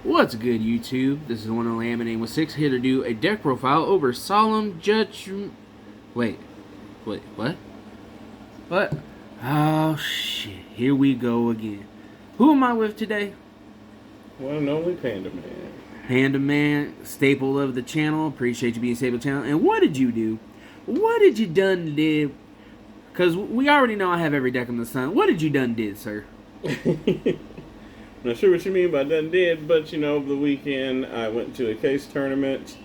What's good, YouTube? This is one only Laminating with 6 here to do a deck profile over Solemn Judgment. Wait, what? What? Oh shit! Here we go again. Who am I with today? One and only Pandaman. Pandaman, staple of the channel. Appreciate you being staple of the channel. And what did you do? What did you done did? Because we already know I have every deck in the sun. What did you done did, sir? Not sure what you mean by done did, but over the weekend I went to a case tournament,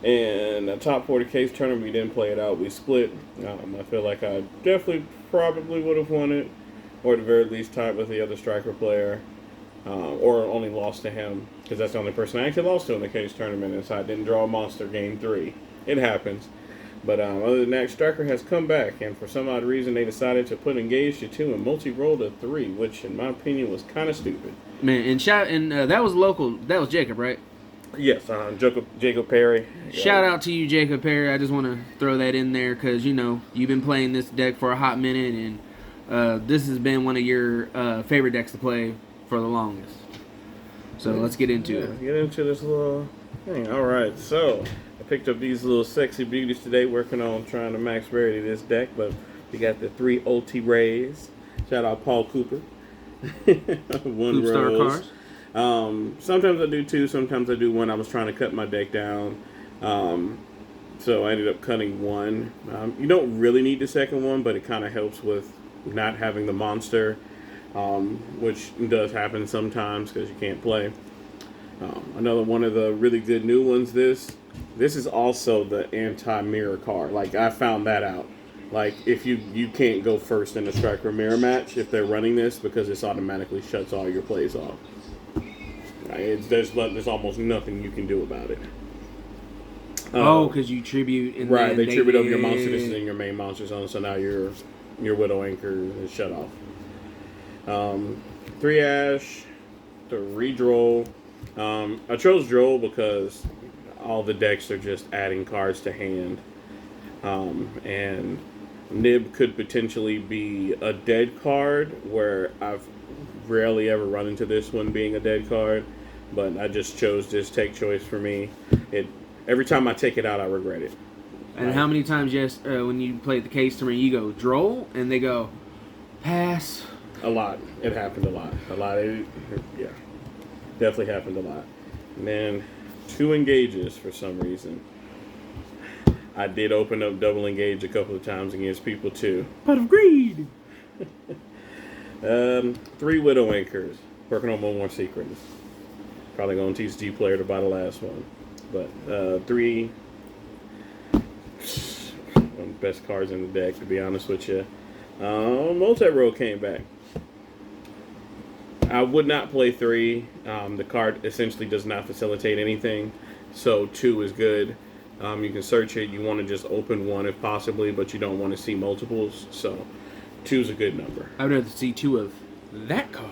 and a top 40 case tournament. We didn't play it out, we split. I feel like I definitely probably would have won it, or at the very least tied with the other striker player, or only lost to him, because that's the only person I actually lost to in the case tournament, and so I didn't draw a monster game 3. It happens. But other than that, Striker has come back, and for some odd reason, they decided to put Engage to 2 and multi-roll to 3, which, in my opinion, was kind of stupid. Man, and that was local. That was Jacob, right? Yes, Jacob Perry. Shout out to you, Jacob Perry. I just want to throw that in there because, you've been playing this deck for a hot minute, and this has been one of your favorite decks to play for the longest. So let's get into it. Get into this little thing. All right, so I picked up these little sexy beauties today, working on trying to max rarity this deck, but we got the 3 Ulti Rays. Shout out Paul Cooper. One rose. Sometimes I do 2, sometimes I do 1. I was trying to cut my deck down, so I ended up cutting 1. You don't really need the second one, but it kind of helps with not having the monster, which does happen sometimes because you can't play. Another one of the really good new ones, this is also the anti-mirror card. Like, I found that out. Like, if you can't go first in a striker mirror match if they're running this, because this automatically shuts all your plays off. Right? There's almost nothing you can do about it. Because you tribute. And right, they tribute over your monster. This is in your main monster zone, so now your Widow Anchor is shut off. 3 Ash, the redroll. I chose Droll because all the decks are just adding cards to hand. And Nib could potentially be a dead card, where I've rarely ever run into this one being a dead card, but I just chose this take choice for me. Every time I take it out, I regret it. And how many times, when you play the case tournament, you go Droll, and they go pass? A lot. It happened a lot. Yeah. Definitely happened a lot. And then 2 engages for some reason. I did open up double engage a couple of times against people too. Pot of greed! 3 Widow Anchors. Working on one more sequence. Probably going to teach G player to buy the last one. But 3... one of the best cards in the deck, to be honest with you. Multi-roll came back. I would not play 3. The card essentially does not facilitate anything. So 2 is good. You can search it. You want to just open 1 if possibly, but you don't want to see multiples. So 2 is a good number. I would rather see 2 of that card.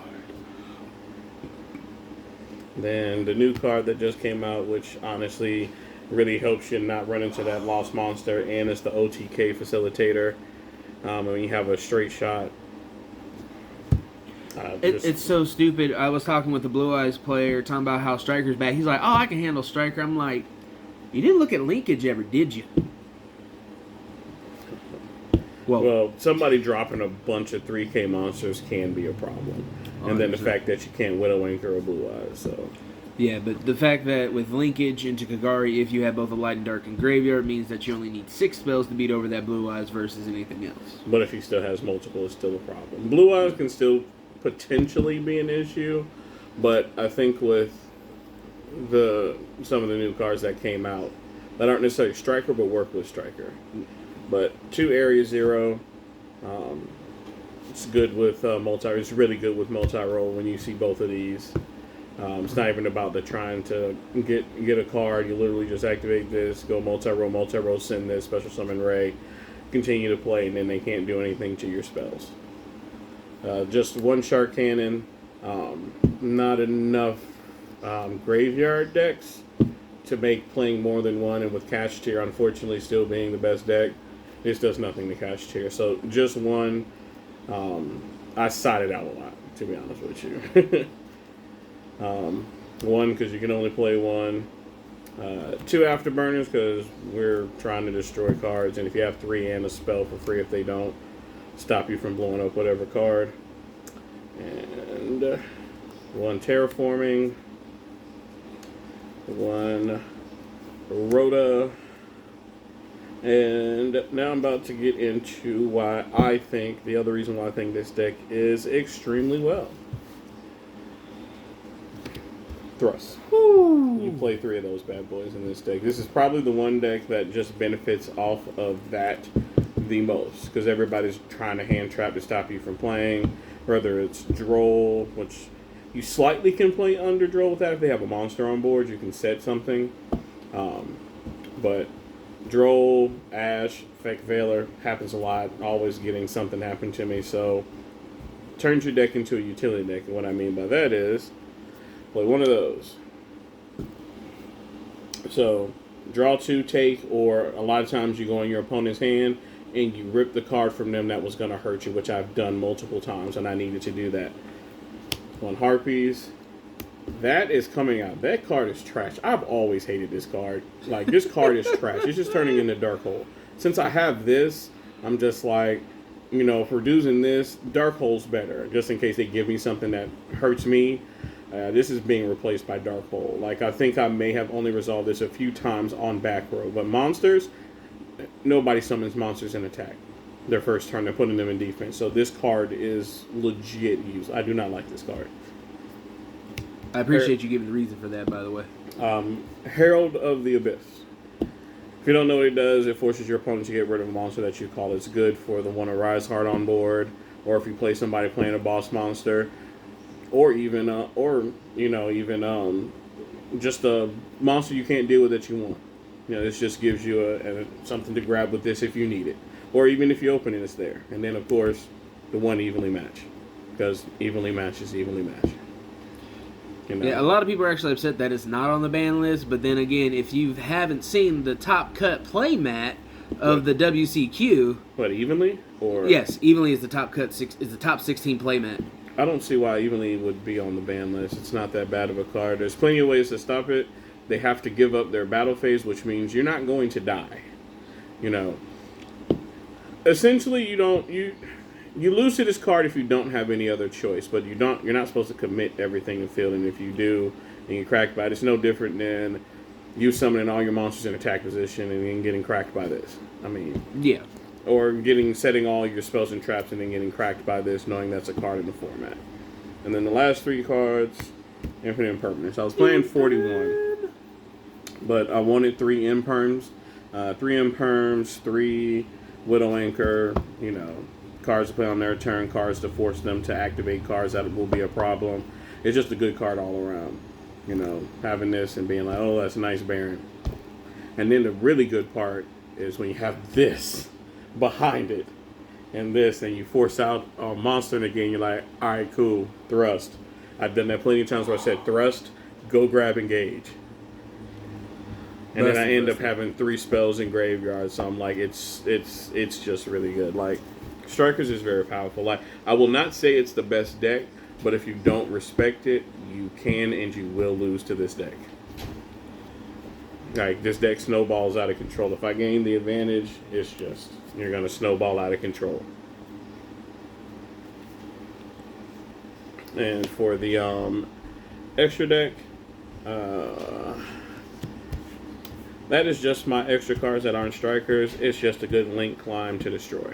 Then the new card that just came out, which honestly really helps you not run into that lost monster, and it's the OTK facilitator. When you have a straight shot. It's so stupid. I was talking with the Blue Eyes player, talking about how Striker's back. He's like, oh, I can handle Striker. I'm like, you didn't look at linkage ever, did you? Well, somebody dropping a bunch of 3K monsters can be a problem. And then the fact that you can't Widow Anchor or Blue Eyes, so... Yeah, but the fact that with linkage into Kagari, if you have both a light and dark and graveyard, means that you only need 6 spells to beat over that Blue Eyes versus anything else. But if he still has multiple, it's still a problem. Blue Eyes can still potentially be an issue, but I think with some of the new cards that came out that aren't necessarily Striker but work with Striker. But 2 Area 0, it's good with it's really good with multi-roll when you see both of these. It's not even about the trying to get a card. You literally just activate this, go multi-roll, send this, special summon Ray, continue to play, and then they can't do anything to your spells. Just 1 Shark Cannon, not enough graveyard decks to make playing more than 1, and with Cash Tier unfortunately still being the best deck, this does nothing to Cash Tier. So just 1, I sided out a lot, to be honest with you. 1 because you can only play 1. 2 afterburners because we're trying to destroy cards, and if you have 3 and a spell for free if they don't, stop you from blowing up whatever card. And 1 terraforming, 1 Rhoda, and now I'm about to get into why I think, the other reason why I think this deck is extremely well. Thrust. Woo. You play 3 of those bad boys in this deck. This is probably the one deck that just benefits off of that the most, because everybody's trying to hand trap to stop you from playing, whether it's Droll, which you slightly can play under Droll with that if they have a monster on board. You can set something. But Droll, Ash, Fake Veiler happens a lot. Always getting something happen to me. So turns your deck into a utility deck. And what I mean by that is play 1 of those. So draw 2, take, or a lot of times you go in your opponent's hand and you rip the card from them that was going to hurt you, which I've done multiple times, and I needed to do that. 1 Harpies. That is coming out. That card is trash. I've always hated this card. Like, this card is trash. It's just turning into Dark Hole. Since I have this, I'm just like, you know, if we're using this, Dark Hole's better. Just in case they give me something that hurts me. This is being replaced by Dark Hole. Like, I think I may have only resolved this a few times on back row. But monsters, nobody summons monsters in attack. Their first turn, they're putting them in defense. So this card is legit use. I do not like this card. I appreciate you giving the reason for that, by the way. Herald of the Abyss. If you don't know what it does, it forces your opponent to get rid of a monster that you call. It's good for the one Arise Heart on board, or if you play somebody playing a boss monster, or even just a monster you can't deal with that you want. You know, this just gives you something to grab with this if you need it, or even if you open it, it's there. And then of course, the 1 evenly match, because evenly match is evenly match. You know? Yeah, a lot of people are actually upset that it's not on the ban list, but then again, if you haven't seen the top cut play mat of the WCQ... What, evenly? Or yes, evenly is the top cut, is the top 16 play mat. I don't see why evenly would be on the ban list. It's not that bad of a card. There's plenty of ways to stop it. They have to give up their battle phase, which means you're not going to die. You know, essentially, you lose to this card if you don't have any other choice, but you're not supposed to commit everything in field, and if you do and you crack by it, it's no different than you summoning all your monsters in attack position and then getting cracked by this. I mean, yeah. Or setting all your spells and traps and then getting cracked by this, knowing that's a card in the format. And then the last 3 cards, Infinite Impermanence. I was playing 41, but I wanted 3 Imperms. 3 Imperms, 3 Widow Anchor, you know, cards to play on their turn, cards to force them to activate cards that will be a problem. It's just a good card all around. You know, having this and being like, oh, that's nice, Baron. And then the really good part is when you have this behind it and this, and you force out a monster in the game, you're like, all right, cool, thrust. I've done that plenty of times where I said thrust, go grab engage. And then I end up having 3 spells in graveyard, so I'm like, it's just really good. Like, Strikers is very powerful. Like, I will not say it's the best deck, but if you don't respect it, you can and you will lose to this deck. Like, this deck snowballs out of control. If I gain the advantage, it's just, you're going to snowball out of control. And for the extra deck, that is just my extra cards that aren't Strikers. It's just a good link climb to destroy.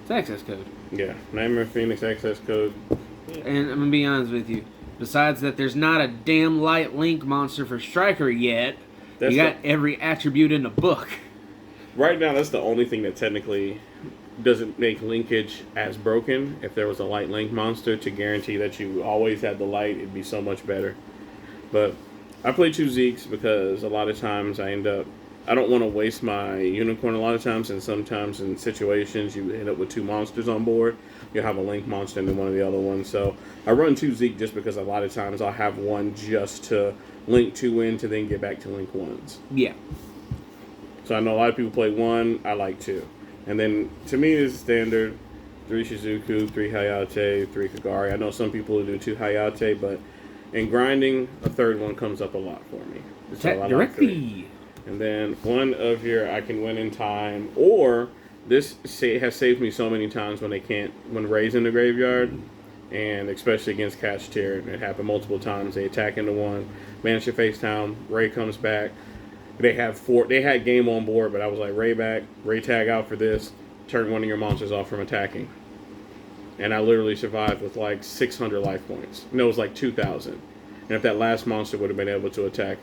It's access code. Yeah, Nightmare Phoenix access code. Yeah. And I'm going to be honest with you. Besides that, there's not a damn light link monster for Striker yet. You got every attribute in the book. Right now, that's the only thing that technically doesn't make linkage as broken. If there was a light link monster to guarantee that you always had the light, it'd be so much better. But I play 2 Zeeks because a lot of times I don't want to waste my unicorn a lot of times, and sometimes in situations you end up with 2 monsters on board. You'll have a link monster and then one of the other ones. So I run 2 Zeke just because a lot of times I'll have one just to link 2 in to then get back to link 1s. Yeah. So I know a lot of people play 1, I like 2. And then to me it's standard 3 Shizuku, 3 Hayate, 3 Kagari. I know some people who do 2 Hayate, but And grinding, a third one comes up a lot for me. So Attack I like directly. 3. And then one of your I can win in time, or this has saved me so many times when Ray's in the graveyard, and especially against Cash Tier. It happened multiple times. They attack into one, manage to face down. Ray comes back. They had game on board, but I was like, Ray back, Ray tag out for this. Turn one of your monsters off from attacking. And I literally survived with like 600 life points. No, it was like 2,000. And if that last monster would have been able to attack,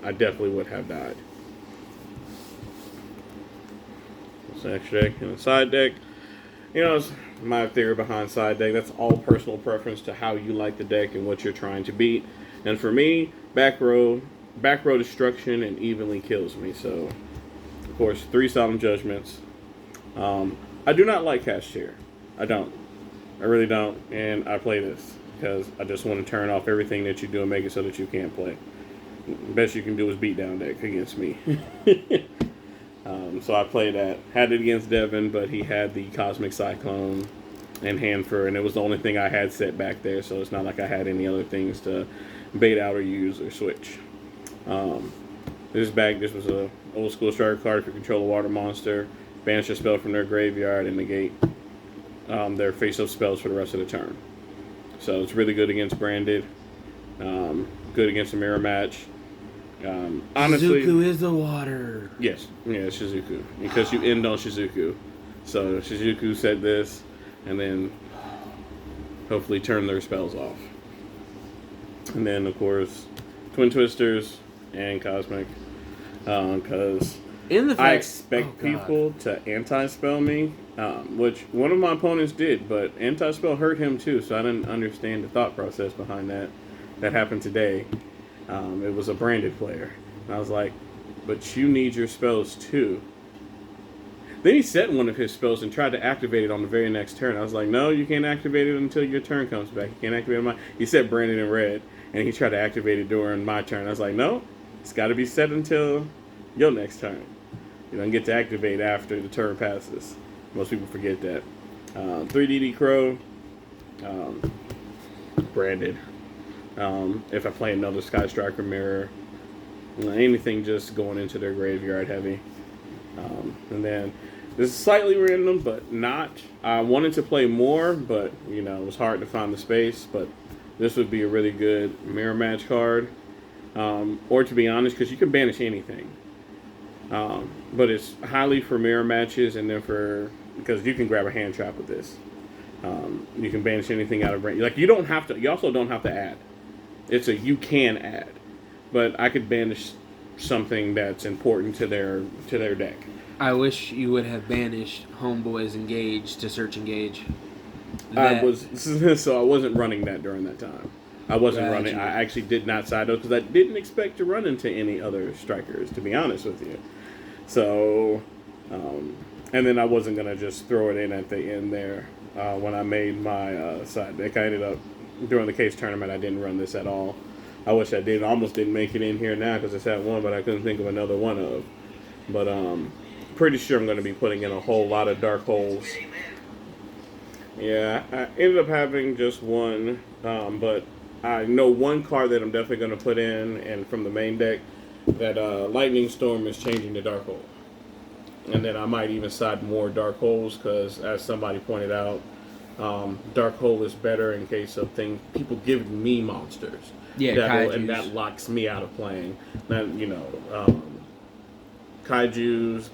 I definitely would have died. Extra deck and a side deck. It's my theory behind side deck. That's all personal preference to how you like the deck and what you're trying to beat. And for me, back row destruction and evenly kills me. So, of course, 3 Solemn Judgments. I do not like Cash Tier. I don't. I really don't. And I play this because I just want to turn off everything that you do and make it so that you can't play. The best you can do is beat down deck against me. So I played that. Had it against Devin, but he had the Cosmic Cyclone and Hanford, and it was the only thing I had set back there, so it's not like I had any other things to bait out or use or switch. This was a old school striker card. If you control a water monster, banish a spell from their graveyard and negate their face-up spells for the rest of the turn. So it's really good against Branded. Good against a mirror match. Honestly, Shizuku is the water. Yes, yeah, Shizuku. Because you end on Shizuku. So Shizuku said this, and then hopefully turn their spells off. And then, of course, Twin Twisters and Cosmic. Because I expect people to anti-spell me, which one of my opponents did, but anti-spell hurt him too, so I didn't understand the thought process behind that. That happened today. It was a Branded player. And I was like, but you need your spells too. Then he set one of his spells and tried to activate it on the very next turn. I was like, no, you can't activate it until your turn comes back. You can't activate it. He set Branded in red, and he tried to activate it during my turn. I was like, no, it's got to be set until your next turn. You don't get to activate after the turn passes. Most people forget that. 3DD Crow, Branded. If I play another Sky Striker Mirror, anything just going into their graveyard heavy. And then this is slightly random, but not. I wanted to play more, but it was hard to find the space. But this would be a really good mirror match card, or to be honest, because you can banish anything. But it's highly for mirror matches, and then because you can grab a hand trap with this. You can banish anything out of range. Like you don't have to. You also don't have to add. You can add, but I could banish something that's important to their deck. I wish you would have banished Homeboy's Engage to search Engage. I wasn't running that during that time. I wasn't running. I actually did not side those because I didn't expect to run into any other strikers, to be honest with you. So, and then I wasn't gonna just throw it in at the end there when I made my side deck. I ended up during the case tournament. I didn't run this at all. I wish I did. I almost didn't make it in here now because it's at one, but I couldn't think of another one of. But pretty sure I'm going to be putting in a whole lot of dark holes. Yeah, I ended up having just one, but I know one card that I'm definitely going to put in, and from the main deck, that Lightning Storm is changing to Dark Hole. And then I might even side more Dark Holes because, as somebody pointed out, Dark Hole is better in case of people giving me monsters. Yeah, and that locks me out of playing. Now, Kaiju's,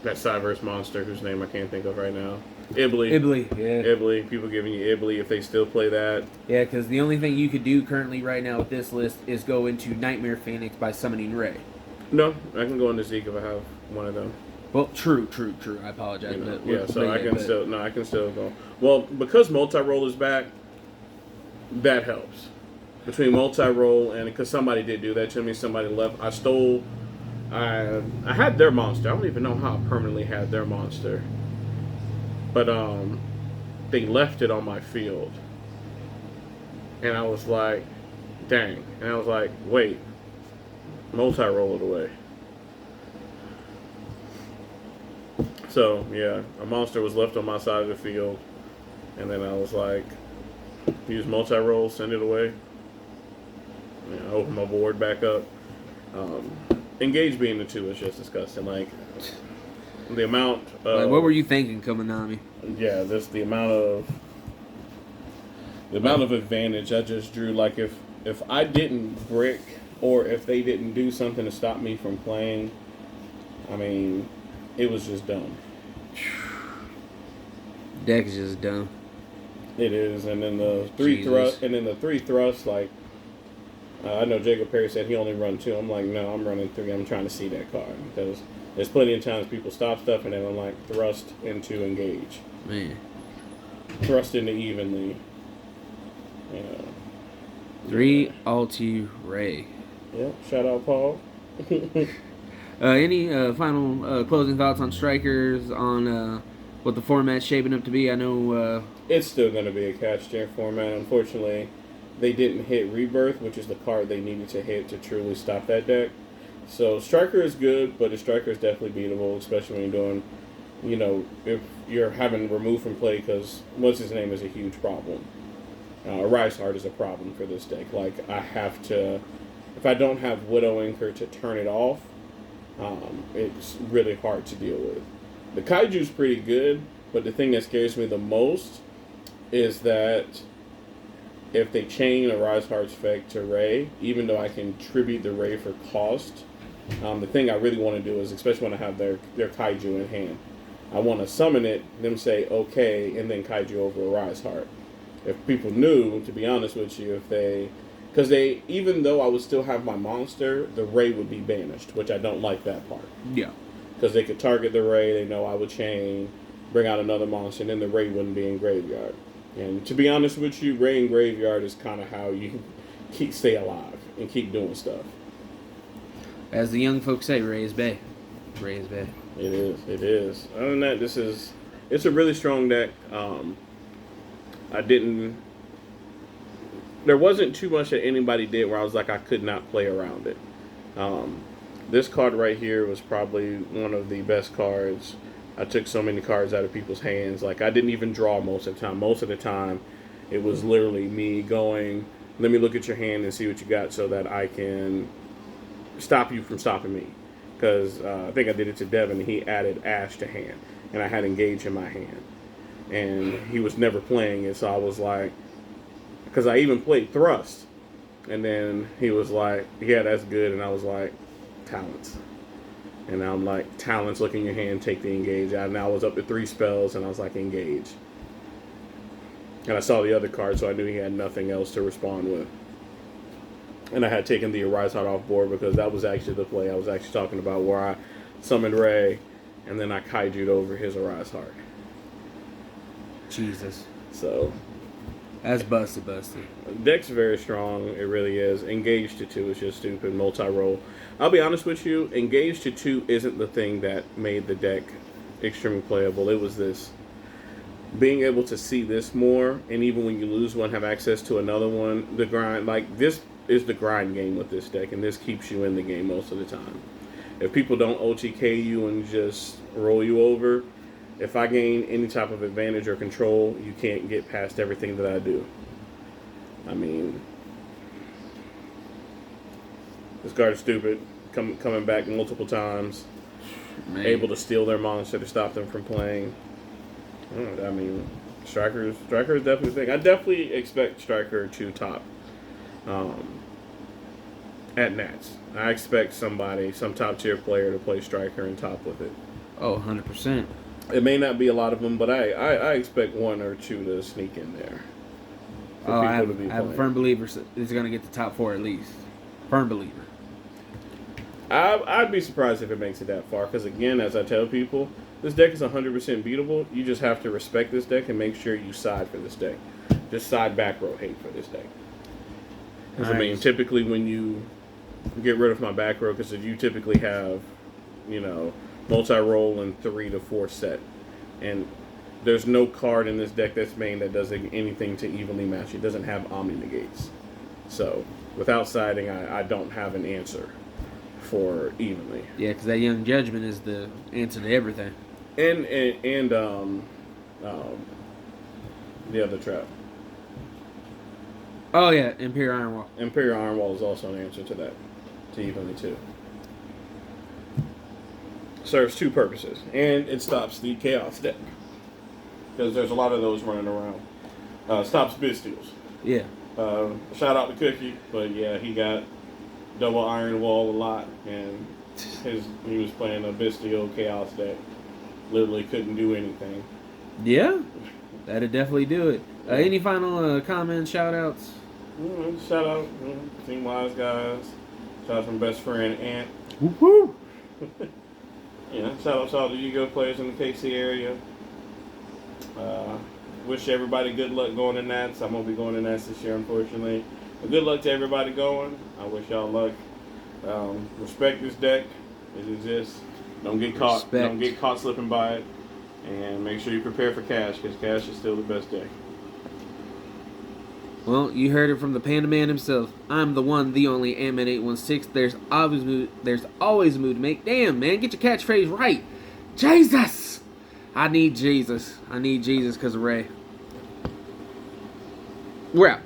that Cyverse monster whose name I can't think of right now. Ibly, yeah. Ibly, people giving you Ibly if they still play that. Yeah, because the only thing you could do currently right now with this list is go into Nightmare Phoenix by summoning Ray. No, I can go into Zeke if I have one of them. Well, true. I apologize. I can still go. Well, because multi-roll is back, that helps. Between multi-roll and because somebody did do that to me, somebody left. I had their monster. I don't even know how I permanently had their monster. But they left it on my field. And I was like, dang. And I was like, wait, multi-roll it away. So, yeah, a monster was left on my side of the field. And then I was like, use multi-roll, send it away. Open my board back up. Engage being the 2 is just disgusting. Like the amount of, Like, what were you thinking, Kaminami? Yeah, the amount of advantage I just drew. Like if I didn't brick, or if they didn't do something to stop me from playing, I mean, it was just dumb. Deck is just dumb. It is, and then the three thrusts, like I know Jacob Perry said he only run 2. I'm like, no, I'm running 3. I'm trying to see that card because there's plenty of times people stop stuff and then I'm like thrust into engage, Man. thrust into evenly. 3 Alti Ray. Yep. Shout out Paul. Any final closing thoughts on strikers, on what the format's shaping up to be? I know It's still going to be a catch tier format. Unfortunately, they didn't hit Rebirth, which is the card they needed to hit to truly stop that deck. So Striker is good, but the Striker is definitely beatable, especially when you're doing, if you're having removed from play, because what's his name is a huge problem. Rise Heart is a problem for this deck. Like, I have to, if I don't have Widow Anchor to turn it off, it's really hard to deal with. The Kaiju's pretty good, but the thing that scares me the most is that if they chain a Rise Heart's effect to Ray, even though I can tribute the Ray for cost, the thing I really want to do is, especially when I have their Kaiju in hand, I want to summon it, them say okay, and then Kaiju over a Rise Heart. If people knew, to be honest with you, because even though I would still have my monster, the Ray would be banished, which I don't like that part. Yeah. Because they could target the Ray, they know I would chain, bring out another monster, and then the Ray wouldn't be in graveyard. And to be honest with you, Ray in graveyard is kind of how you stay alive and keep doing stuff. As the young folks say, Ray is Bay. Ray is Bay. It is. Other than that, it's a really strong deck. There wasn't too much that anybody did where I was like, I could not play around it. This card right here was probably one of the best cards. I took so many cards out of people's hands. Like, I didn't even draw most of the time. Most of the time, it was literally me going, let me look at your hand and see what you got so that I can stop you from stopping me. Because I think I did it to Devin, and he added Ash to hand. And I had Engage in my hand. And he was never playing it, so I was like, because I even played Thrust. And then he was like, yeah, that's good. And I was like, Talents. And I'm like, Talents, look in your hand, take the Engage out. And I was up to 3 spells, and I was like, Engage. And I saw the other card, so I knew he had nothing else to respond with. And I had taken the Arise Heart off board because that was actually the play I was actually talking about, where I summoned Ray, and then I Kaiju'd over his Arise Heart. Jesus. So That's busted. Deck's very strong. It really is. Engage to 2 is just stupid. Multi-roll. I'll be honest with you. Engage to 2 isn't the thing that made the deck extremely playable. It was this. Being able to see this more, and even when you lose one, have access to another one. The grind. Like, this is the grind game with this deck, and this keeps you in the game most of the time. If people don't OTK you and just roll you over, if I gain any type of advantage or control, you can't get past everything that I do. I mean, this card is stupid. Coming back multiple times. Man. Able to steal their monster to stop them from playing. I mean, Striker is definitely a thing. I definitely expect Striker to top at Nats. I expect some top tier player to play Striker and top with it. Oh, 100%. It may not be a lot of them, but I expect 1 or 2 to sneak in there. I have a firm believer it's going to get the top 4 at least. Firm believer. I'd be surprised if it makes it that far, because again, as I tell people, this deck is 100% beatable. You just have to respect this deck and make sure you side for this deck. Just side back row hate for this deck. Because, nice. I mean, typically when you get rid of my back row, because you typically have, multi-roll and 3 to 4 set. And there's no card in this deck that's main that does anything to evenly match. It doesn't have Omni Negates. So, without siding, I don't have an answer for evenly. Yeah, because that Young Judgment is the answer to everything. And the other trap. Oh yeah, Imperial Iron Wall. Imperial Iron Wall is also an answer to that. To evenly 2. Serves 2 purposes, and it stops the Chaos deck because there's a lot of those running around. Stops Bystials. Yeah. Shout out to Cookie, but yeah, he got double Iron Wall a lot, and he was playing a Bystial Chaos deck. Literally couldn't do anything. Yeah, that'd definitely do it. Any final comments, shout outs? Shout out, Team Wise Guys. Shout out from best friend Ant. Woo-hoo. Yeah, shout out to all the Yu-Gi-Oh players in the KC area. Wish everybody good luck going to Nats. I'm going to be going to Nats this year, unfortunately. But good luck to everybody going. I wish y'all luck. Respect this deck. It exists. Don't get caught. Respect. Don't get caught slipping by it. And make sure you prepare for cash, because cash is still the best deck. Well, you heard it from the Panda Man himself. I'm the one, the only Ant-Man816. There's always a move to make. Damn, man, get your catchphrase right. Jesus! I need Jesus. I need Jesus because of Ray. We're out.